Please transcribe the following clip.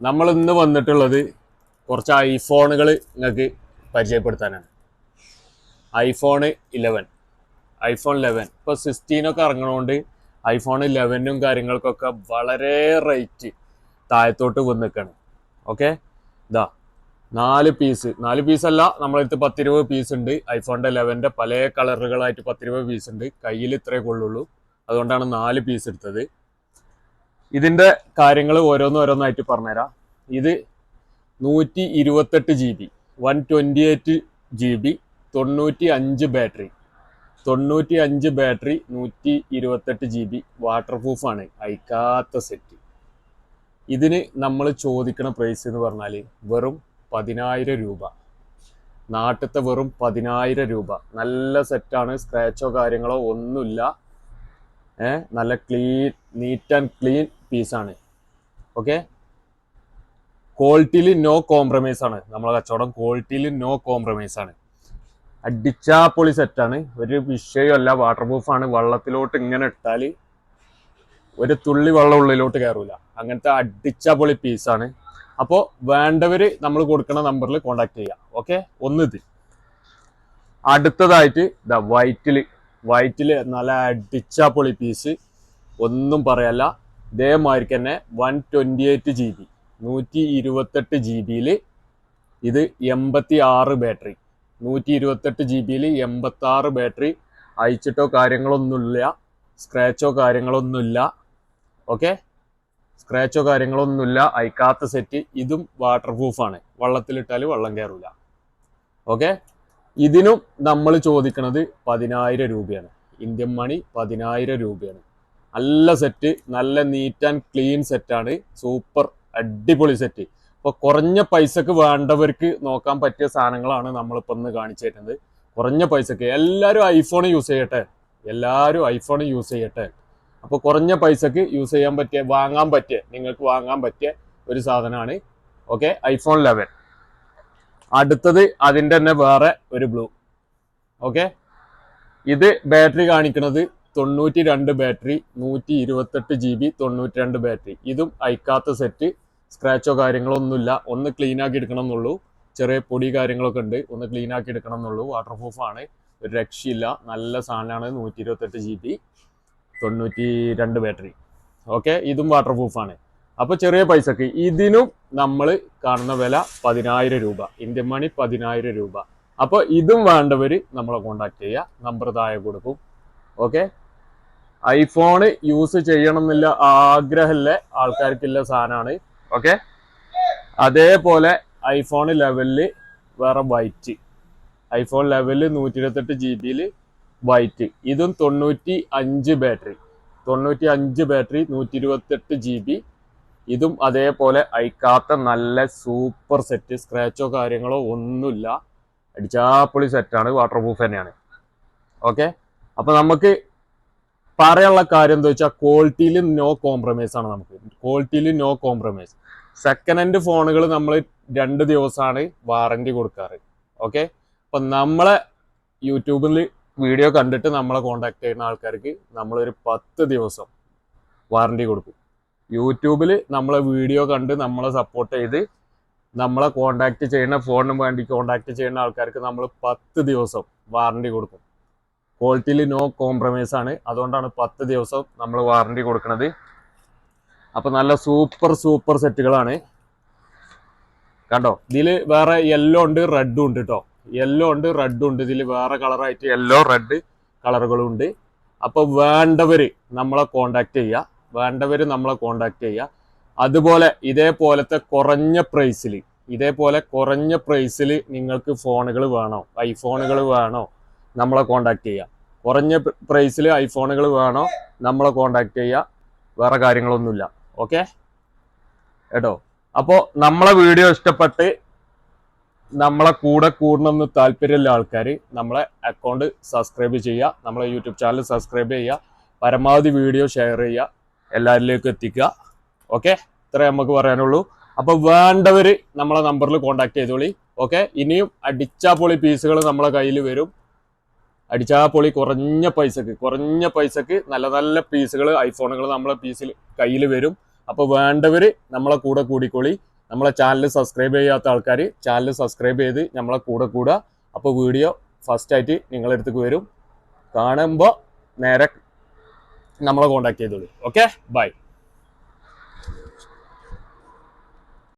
നമ്മൾ ഇന്ന് വന്നിട്ടുള്ളത് കുറച്ച് ഐഫോണുകൾ നിങ്ങൾക്ക് പരിചയപ്പെടുത്താനാണ്. ഐഫോൺ 11, ഐഫോൺ 11 ഇപ്പോൾ 16 ഇറങ്ങണോണ്ട് ഐഫോൺ 11 കാര്യങ്ങൾക്കൊക്കെ വളരെ റേറ്റ് താഴത്തോട്ട് വന്ന് നിൽക്കുകയാണ്. ഓക്കെ, ഇതാ 4 പീസല്ല, നമ്മളടുത്ത് 10-20 പീസ് ഉണ്ട്. ഐഫോണിൻ്റെ 11 പല കളറുകളായിട്ട് 10-20 പീസ് ഉണ്ട്. കയ്യിൽ ഇത്രേ കൊള്ളുള്ളൂ, അതുകൊണ്ടാണ് 4 പീസ് എടുത്തത്. ഇതിൻ്റെ കാര്യങ്ങൾ ഓരോന്നായിട്ട് പറഞ്ഞുതരാം. ഇത് 128 GB, 128 GB, 95 battery, 128 GB, water പ്രൂഫാണ്, അയക്കാത്ത സെറ്റ്. ഇതിന് നമ്മൾ ചോദിക്കുന്ന പ്രൈസ് എന്ന് പറഞ്ഞാൽ വെറും 10,000 രൂപ. നാട്ടിലത്തെ വെറും 10,000 രൂപ. നല്ല സെറ്റാണ്, സ്ക്രാച്ചോ കാര്യങ്ങളോ ഒന്നുമില്ല. നല്ല ക്ലീൻ, നീറ്റ് ആൻഡ് ക്ലീൻ പീസാണ്. ഓക്കെ, ക്വാളിറ്റിയിൽ നോ കോംപ്രമൈസ് ആണ് നമ്മളെ കച്ചവടം. ക്വാളിറ്റിയിൽ നോ കോംപ്രമൈസ് ആണ്. അടിച്ചാപ്പൊളി സെറ്റാണ്, ഒരു വിഷയമല്ല. വാട്ടർ പ്രൂഫാണ്, വെള്ളത്തിലോട്ട് ഇങ്ങനെ ഇട്ടാൽ ഒരു തുള്ളി വെള്ളം ഉള്ളിലോട്ട് കയറൂല. അങ്ങനത്തെ അടിച്ചാപ്പൊളി പീസാണ്. അപ്പോൾ വേണ്ടവർ നമ്മൾ കൊടുക്കുന്ന നമ്പറിൽ കോണ്ടാക്ട് ചെയ്യാം. ഓക്കെ, ഒന്നിത്. അടുത്തതായിട്ട് ഇതാ വൈറ്റിൽ നല്ല അടിച്ചാപ്പൊളി പീസ്, ഒന്നും പറയല്ല. ഇതേമാതിരിക്ക് തന്നെ 128 GB, 128 GB ഇത് 86 ബാറ്ററി, 128 GB 86 ബാറ്ററി. അയച്ചിട്ടോ കാര്യങ്ങളൊന്നുമില്ല, സ്ക്രാച്ചോ കാര്യങ്ങളൊന്നുമില്ല. ഓക്കെ, സ്ക്രാച്ചോ കാര്യങ്ങളൊന്നുമില്ല, അയക്കാത്ത സെറ്റ്. ഇതും വാട്ടർ പ്രൂഫാണ്, വെള്ളത്തിലിട്ടാൽ വെള്ളം കയറൂല. ഓക്കെ, ഇതിനും നമ്മൾ ചോദിക്കുന്നത് 10,000 രൂപയാണ്. ഇന്ത്യൻ മണി 10,000 രൂപയാണ്. നല്ല സെറ്റ്, നല്ല നീറ്റ് ആൻഡ് ക്ലീൻ സെറ്റാണ്. സൂപ്പർ അടിപൊളി സെറ്റ്. ഇപ്പോൾ കുറഞ്ഞ പൈസക്ക് വേണ്ടവർക്ക് നോക്കാൻ പറ്റിയ സാധനങ്ങളാണ് നമ്മളിപ്പോൾ ഇന്ന് കാണിച്ചു തരുന്നത്. കുറഞ്ഞ പൈസക്ക് എല്ലാവരും ഐഫോൺ യൂസ് ചെയ്യട്ടെ, അപ്പോൾ കുറഞ്ഞ പൈസക്ക് യൂസ് ചെയ്യാൻ പറ്റിയ, നിങ്ങൾക്ക് വാങ്ങാൻ പറ്റിയ ഒരു സാധനമാണ്. Okay, iPhone 11. അടുത്തത് അതിൻ്റെ തന്നെ വേറെ ഒരു ബ്ലൂ. ഓക്കെ, ഇത് ബാറ്ററി കാണിക്കുന്നത് 92 ബാറ്ററി, 128 GB, 92 ബാറ്ററി. ഇതും അയക്കാത്ത സെറ്റ്. സ്ക്രാച്ചോ കാര്യങ്ങളൊന്നുമില്ല. ഒന്ന് ക്ലീൻ ആക്കി എടുക്കണം എന്നുള്ളൂ. ചെറിയ പൊടി കാര്യങ്ങളൊക്കെ ഉണ്ട്, ഒന്ന് ക്ലീൻ ആക്കി എടുക്കണം എന്നുള്ളൂ. വാട്ടർ പ്രൂഫാണ്, ഒരു രക്ഷയില്ല. നല്ല സാധനമാണ്. 128 GB, 92 ബാറ്ററി. ഓക്കെ, ഇതും വാട്ടർ പ്രൂഫാണ്. അപ്പോൾ ചെറിയ പൈസക്ക് ഇതിനും നമ്മൾ കാണുന്ന വില 10,000 രൂപ. ഇന്ത്യൻ മണി 10,000 രൂപ. അപ്പോൾ ഇതും വേണ്ടവർ നമ്മളെ കോണ്ടാക്ട് ചെയ്യുക, നമ്പർ താഴെ കൊടുക്കും. ഓക്കെ, ഐഫോണ് യൂസ് ചെയ്യണം എന്നില്ല ആഗ്രഹമുള്ള ആൾക്കാർക്കുള്ള സാധനമാണ്. ഓക്കെ, അതേപോലെ ഐഫോൺ 11 വേറെ വൈറ്റ്, ഐഫോൺ 11 128 GB വൈറ്റ്. ഇതും 95 ബാറ്ററി, 128 GB. ഇതും അതേപോലെ അയക്കാത്ത നല്ല സൂപ്പർ സെറ്റ്. സ്ക്രാച്ചോ കാര്യങ്ങളോ ഒന്നുമില്ല, അടിച്ചാപ്പൊളി സെറ്റാണ്. വാട്ടർ പ്രൂഫ് തന്നെയാണ്. ഓക്കെ, അപ്പൊ നമുക്ക് പറയാനുള്ള കാര്യം എന്താ വെച്ചാൽ ക്വാളിറ്റിയിൽ നോ കോംപ്രമൈസ് ആണ്. ക്വാളിറ്റിയിൽ നോ കോംപ്രമൈസ്. സെക്കൻഡ് ഹാൻഡ് ഫോണുകൾ നമ്മൾ 2 ദിവസമാണ് വാറന്റി കൊടുക്കാറ്. ഓക്കെ, അപ്പൊ നമ്മളെ യൂട്യൂബിൽ വീഡിയോ കണ്ടിട്ട് നമ്മളെ കോണ്ടാക്ട് ചെയ്യുന്ന ആൾക്കാർക്ക് നമ്മളൊരു 10 ദിവസം വാറന്റി കൊടുക്കും. യൂട്യൂബിൽ നമ്മളെ വീഡിയോ കണ്ട് നമ്മളെ സപ്പോർട്ട് ചെയ്ത് നമ്മളെ കോണ്ടാക്ട് ചെയ്യുന്ന, ഫോണിന് വേണ്ടി കോണ്ടാക്ട് ചെയ്യുന്ന ആൾക്കാർക്ക് നമ്മൾ 10 ദിവസം വാറന്റി കൊടുക്കും. ക്വാളിറ്റിയിൽ നോ കോംപ്രമൈസ് ആണ്, അതുകൊണ്ടാണ് 10 ദിവസം നമ്മൾ വാറന്റി കൊടുക്കുന്നത്. അപ്പോൾ നല്ല സൂപ്പർ സെറ്റുകളാണ്. കണ്ടോ, ഇതിൽ വേറെ യെല്ലോ ഉണ്ട്, റെഡും ഉണ്ട് കേട്ടോ. യെല്ലോ ഉണ്ട്, റെഡും ഉണ്ട്. ഇതിൽ വേറെ കളറായിട്ട് യെല്ലോ, റെഡ് കളറുകളും ഉണ്ട്. അപ്പോൾ വേണ്ടവർ നമ്മളെ കോണ്ടാക്ട് ചെയ്യുക. അതുപോലെ ഇതേപോലത്തെ കുറഞ്ഞ പ്രൈസിൽ നിങ്ങൾക്ക് ഫോണുകൾ വേണോ, ഐഫോണുകൾ വേണോ, നമ്മളെ കോണ്ടാക്ട് ചെയ്യുക. കുറഞ്ഞ പ്രൈസിൽ ഐഫോണുകൾ വേണോ, നമ്മളെ കോണ്ടാക്ട് ചെയ്യുക. വേറെ കാര്യങ്ങളൊന്നുമില്ല. ഓക്കെ കേട്ടോ. അപ്പോൾ നമ്മളെ വീഡിയോ ഇഷ്ടപ്പെട്ട് നമ്മളെ കൂടെ കൂടണമെന്ന് താല്പര്യമുള്ള ആൾക്കാർ നമ്മളെ അക്കൗണ്ട് സബ്സ്ക്രൈബ് ചെയ്യുക, നമ്മളെ യൂട്യൂബ് ചാനൽ സബ്സ്ക്രൈബ് ചെയ്യുക, പരമാവധി വീഡിയോ ഷെയർ ചെയ്യുക, എല്ലാവരിലേക്കും എത്തിക്കുക. ഓക്കെ, ഇത്രേ നമുക്ക് പറയാനുള്ളൂ. അപ്പോൾ വേണ്ടവർ നമ്മളെ നമ്പറിൽ കോണ്ടാക്ട് ചെയ്തോളി. ഓക്കെ, ഇനിയും അടിച്ചാപ്പൊളി പീസുകൾ നമ്മളെ കയ്യിൽ വരും. അടിച്ചാപ്പൊളി കുറഞ്ഞ പൈസക്ക് നല്ല പീസുകൾ, ഐഫോണുകൾ നമ്മളെ കയ്യിൽ വരും. അപ്പോൾ വേണ്ടവര് നമ്മളെ കൂടെ കൂടിക്കോളി. നമ്മളെ ചാനൽ സബ്സ്ക്രൈബ് ചെയ്യാത്ത ആൾക്കാർ ചാനൽ സബ്സ്ക്രൈബ് ചെയ്ത് നമ്മളെ കൂടെ കൂടുക. അപ്പോൾ വീഡിയോ ഫസ്റ്റായിട്ട് നിങ്ങളുടെ അടുത്തേക്ക് വരും. കാണുമ്പോൾ നേരെ നമ്മളെ കോൺടാക്ട് ചെയ്തോളൂ. Okay, by.